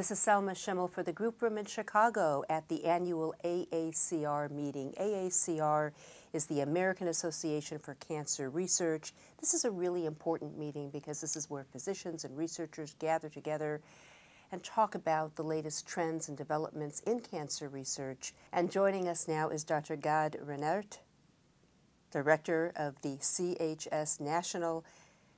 This is Selma Schimmel for the Group Room in Chicago at the annual AACR meeting. AACR is the American Association for Cancer Research. This is a really important meeting because this is where physicians and researchers gather together and talk about the latest trends and developments in cancer research. And joining us now is Dr. Gad Rennert, Director of the CHS National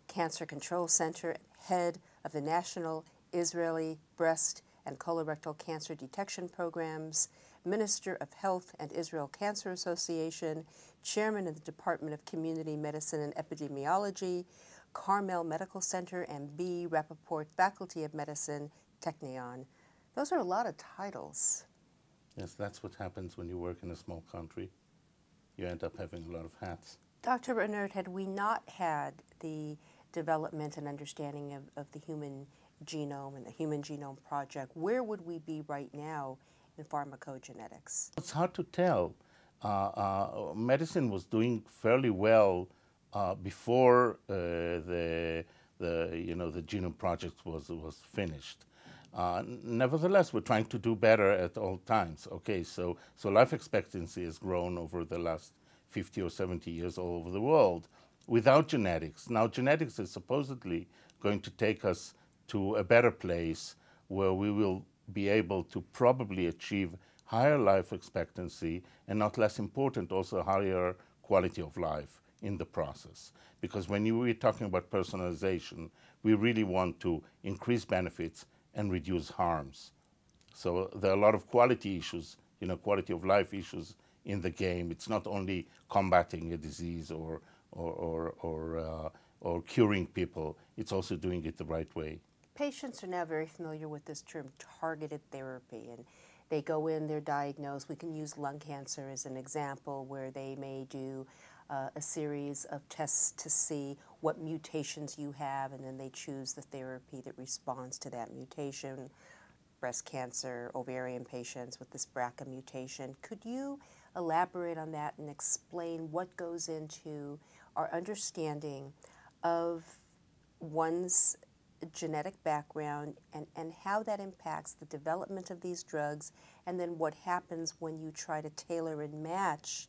Cancer Control Center, head of the National Israeli Breast and Colorectal Cancer Detection Programs, Minister of Health and Israel Cancer Association, Chairman of the Department of Community Medicine and Epidemiology, Carmel Medical Center, and B. Rappaport Faculty of Medicine, Technion. Those are a lot of titles. Yes, that's what happens when you work in a small country. You end up having a lot of hats. Dr. Rennert, had we not had the development and understanding of the human genome and the Human Genome Project, where would we be right now in pharmacogenetics? It's hard to tell. Medicine was doing fairly well before the Genome Project was finished. Nevertheless, we're trying to do better at all times. Okay, so life expectancy has grown over the last 50 or 70 years all over the world without genetics. Now, genetics is supposedly going to take us to a better place where we will be able to probably achieve higher life expectancy and, not less important, also higher quality of life in the process. Because when we're talking about personalization, we really want to increase benefits and reduce harms. So there are a lot of quality issues, quality of life issues in the game. It's not only combating a disease or curing people, it's also doing it the right way. Patients are now very familiar with this term targeted therapy, and they go in, they're diagnosed. We can use lung cancer as an example where they may do a series of tests to see what mutations you have, and then they choose the therapy that responds to that mutation. Breast cancer, ovarian patients with this BRCA mutation. Could you elaborate on that and explain what goes into our understanding of one's genetic background and how that impacts the development of these drugs, and then what happens when you try to tailor and match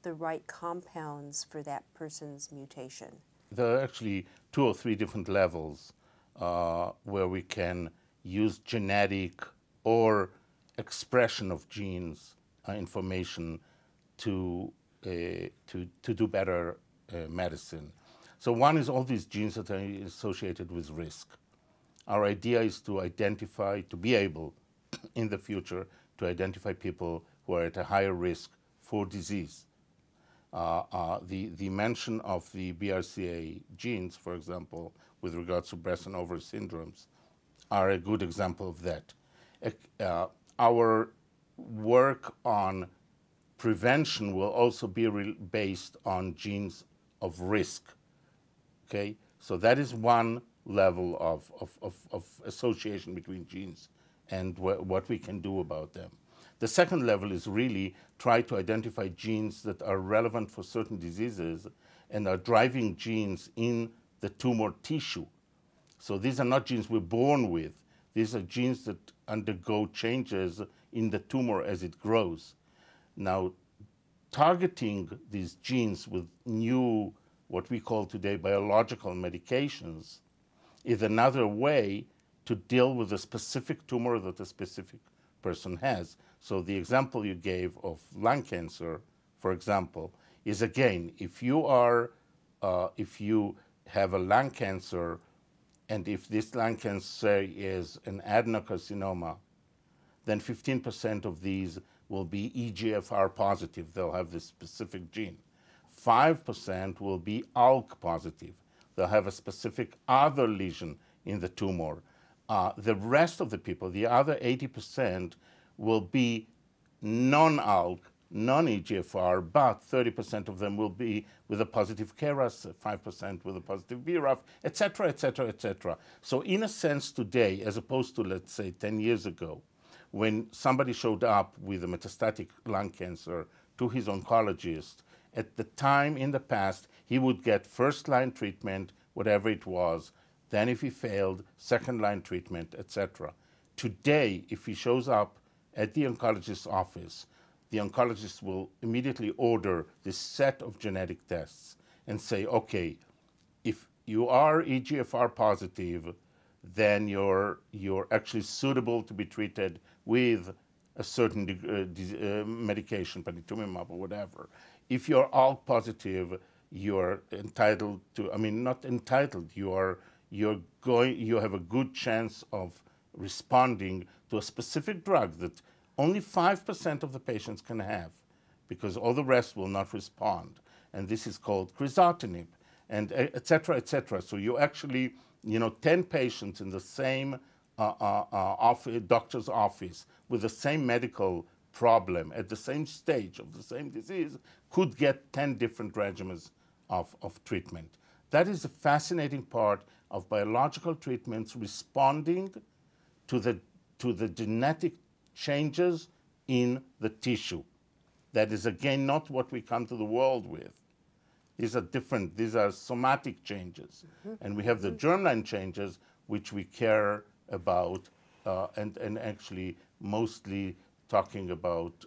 the right compounds for that person's mutation? There are actually 2 or 3 different levels where we can use genetic or expression of genes information to do better medicine. So one is all these genes that are associated with risk. Our idea is to identify, to be able in the future to identify people who are at a higher risk for disease. The mention of the BRCA genes, for example, with regards to breast and ovary syndromes, are a good example of that. Our work on prevention will also be based on genes of risk. Okay, so that is one level of association between genes and what we can do about them. The second level is really try to identify genes that are relevant for certain diseases and are driving genes in the tumor tissue. So these are not genes we're born with. These are genes that undergo changes in the tumor as it grows. Now, targeting these genes with new, what we call today biological medications, is another way to deal with a specific tumor that a specific person has. So the example you gave of lung cancer, for example, is again, if you have a lung cancer, and if this lung cancer is an adenocarcinoma, then 15% of these will be EGFR positive. They'll have this specific gene. 5% will be ALK positive. They'll have a specific other lesion in the tumor. The rest of the people, the other 80%, will be non-ALK, non-EGFR, but 30% of them will be with a positive KRAS, 5% with a positive BRAF, et cetera, et cetera, et cetera. So in a sense today, as opposed to, let's say, 10 years ago, when somebody showed up with a metastatic lung cancer to his oncologist, at the time in the past, he would get first-line treatment, whatever it was. Then if he failed, second-line treatment, etc. today, if he shows up at the oncologist's office, the oncologist will immediately order this set of genetic tests and say, okay, if you are EGFR positive, then you're actually suitable to be treated with a certain medication, panitumumab or whatever. If you're ALK positive, you're entitled to, I mean, not entitled, you have a good chance of responding to a specific drug that only 5% of the patients can have, because all the rest will not respond. And this is called crizotinib, and et cetera, et cetera. So you actually, 10 patients in the same doctor's office with the same medical problem at the same stage of the same disease could get 10 different regimens of treatment. That is a fascinating part of biological treatments responding to the genetic changes in the tissue. That is, again, not what we come to the world with. These are different, these are somatic changes. And we have the germline changes, which we care about, and actually mostly talking about,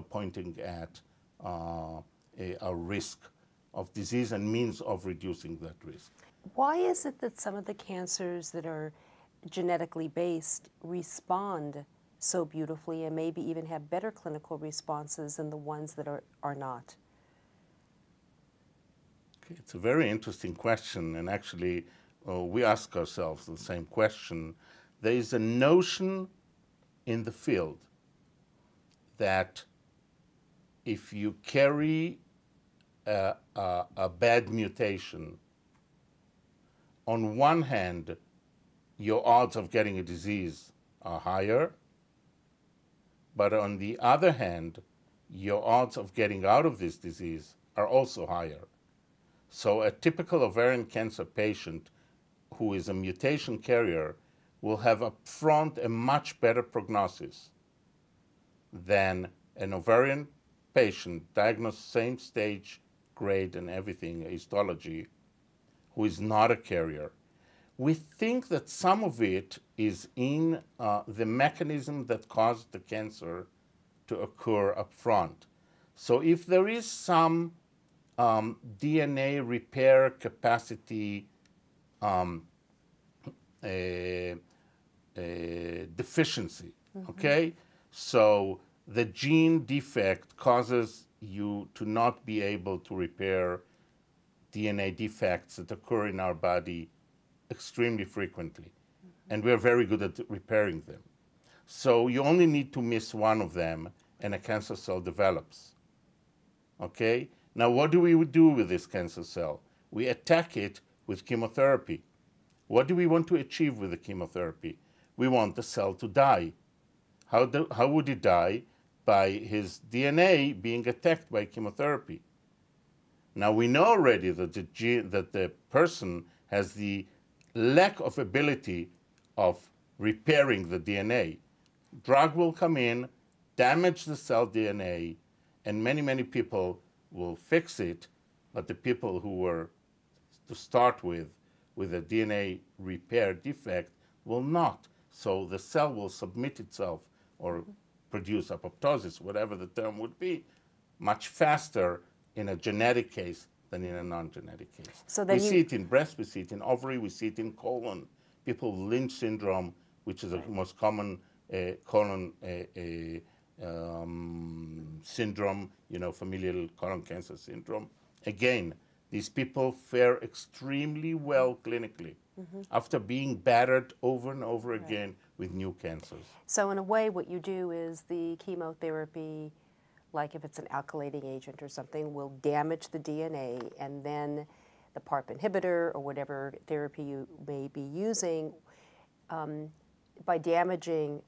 pointing at a risk of disease and means of reducing that risk. Why is it that some of the cancers that are genetically based respond so beautifully and maybe even have better clinical responses than the ones that are not? Okay, it's a very interesting question, and actually we ask ourselves the same question. There is a notion in the field that if you carry a bad mutation, on one hand, your odds of getting a disease are higher, but on the other hand, your odds of getting out of this disease are also higher. So a typical ovarian cancer patient who is a mutation carrier will have up front a much better prognosis than an ovarian patient diagnosed same stage, grade, and everything, histology, who is not a carrier. We think that some of it is in the mechanism that caused the cancer to occur up front. So if there is some DNA repair capacity deficiency, okay? So the gene defect causes you to not be able to repair DNA defects that occur in our body extremely frequently. And we're very good at repairing them. So you only need to miss one of them and a cancer cell develops, okay? Now, what do we do with this cancer cell? We attack it with chemotherapy. What do we want to achieve with the chemotherapy? We want the cell to die. How would it die? By his DNA being attacked by chemotherapy. Now, we know already that the person has the lack of ability of repairing the DNA. Drug will come in, damage the cell DNA, and many, many people will fix it, but the people who were to start with a DNA repair defect will not. So the cell will submit itself or produce apoptosis, whatever the term would be, much faster in a genetic case than in a non-genetic case. So we see it in breast, we see it in ovary, we see it in colon. People with Lynch syndrome, which is the most common colon syndrome, familial colon cancer syndrome. Again, these people fare extremely well clinically after being battered over and over again with new cancers. So in a way, what you do is the chemotherapy, like if it's an alkylating agent or something, will damage the DNA, and then the PARP inhibitor or whatever therapy you may be using, by damaging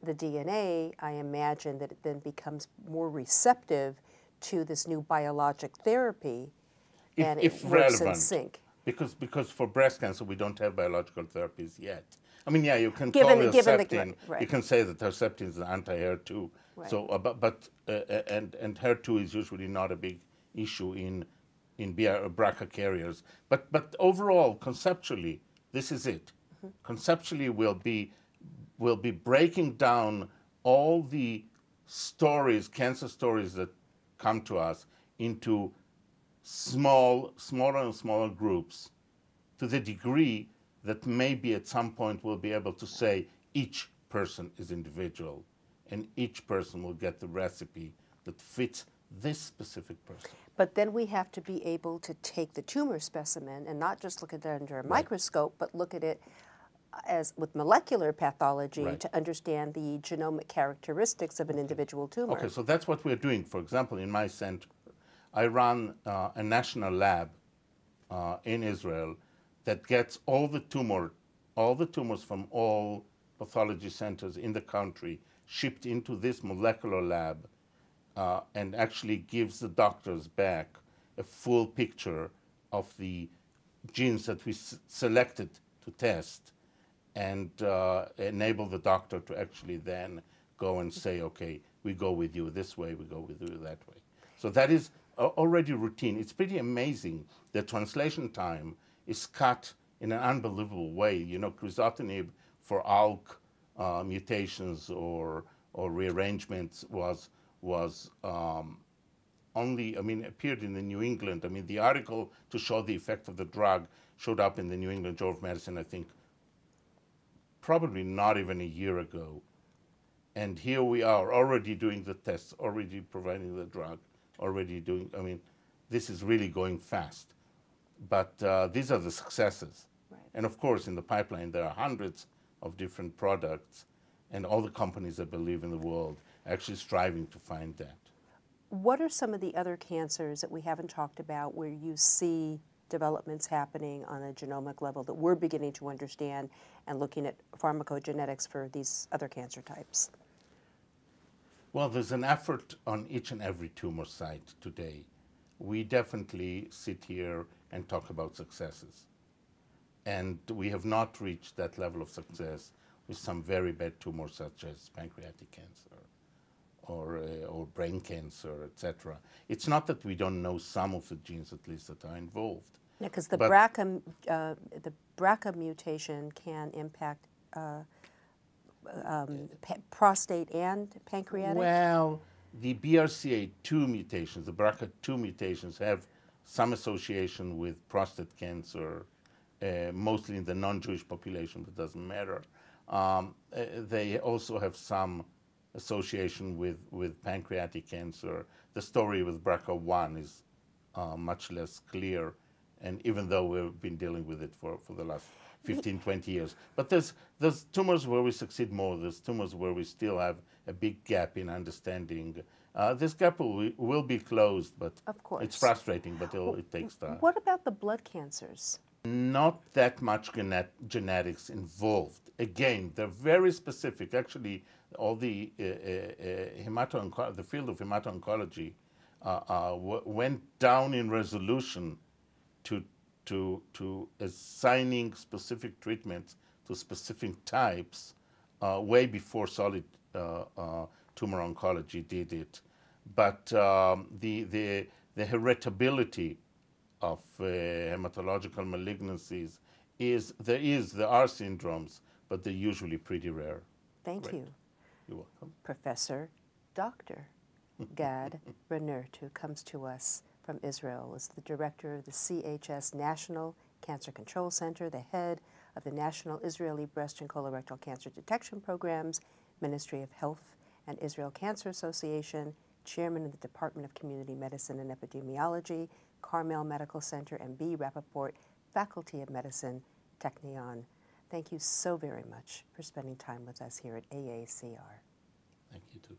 the DNA, I imagine that it then becomes more receptive to this new biologic therapy, and it works in sync. Because for breast cancer, we don't have biological therapies yet. I mean, yeah, you can call Herceptin. You can say that Herceptin is an anti-HER2. Right. So, and HER2 is usually not a big issue in BRCA carriers. But overall, conceptually, this is it. Conceptually, will be will be breaking down all the stories, cancer stories that come to us into smaller and smaller groups, to the degree that maybe at some point we'll be able to say each person is individual and each person will get the recipe that fits this specific person. But then we have to be able to take the tumor specimen and not just look at it under a microscope, but look at it as with molecular pathology to understand the genomic characteristics of an individual tumor. Okay, so that's what we're doing. For example, in my center, I run a national lab in Israel that gets all the tumors from all pathology centers in the country shipped into this molecular lab and actually gives the doctors back a full picture of the genes that we selected to test and enable the doctor to actually then go and say, okay, we go with you this way, we go with you that way. So that is already routine. It's pretty amazing. The translation time is cut in an unbelievable way. You know, crizotinib for ALK mutations or rearrangements was only, I mean, appeared in the New England. I mean, the article to show the effect of the drug showed up in the New England Journal of Medicine, I think, probably not even a year ago. And here we are already doing the tests, already providing the drug, already doing, I mean, this is really going fast. But these are the successes. Right. And of course, in the pipeline, there are hundreds of different products, and all the companies that believe in the world actually striving to find that. What are some of the other cancers that we haven't talked about where you see developments happening on a genomic level that we're beginning to understand and looking at pharmacogenetics for these other cancer types? Well, there's an effort on each and every tumor site today. We definitely sit here and talk about successes. And we have not reached that level of success with some very bad tumors such as pancreatic cancer or brain cancer, etc. It's not that we don't know some of the genes, at least, that are involved. Yeah, because the BRCA mutation can impact prostate and pancreatic? Well, the BRCA2 mutations, the BRCA2 mutations, have some association with prostate cancer, mostly in the non-Jewish population, but it doesn't matter. They also have some association with pancreatic cancer. The story with BRCA1 is much less clear, and even though we've been dealing with it for the last 15, 20 years. But there's tumors where we succeed more. There's tumors where we still have a big gap in understanding. This gap will be closed, but of course. It's frustrating, but it takes time. What about the blood cancers? Not that much genetics involved. Again, they're very specific. Actually, all the the field of hemato-oncology went down in resolution to assigning specific treatments to specific types way before solid tumor oncology did it. But the heritability of hematological malignancies there are syndromes, but they're usually pretty rare. Thank you. You're welcome. Professor Dr. Gad Rennert, who comes to us from Israel, is the director of the CHS National Cancer Control Center, the head of the National Israeli Breast and Colorectal Cancer Detection Programs, Ministry of Health and Israel Cancer Association, chairman of the Department of Community Medicine and Epidemiology, Carmel Medical Center, and B. Rappaport, Faculty of Medicine, Technion. Thank you so very much for spending time with us here at AACR. Thank you, too.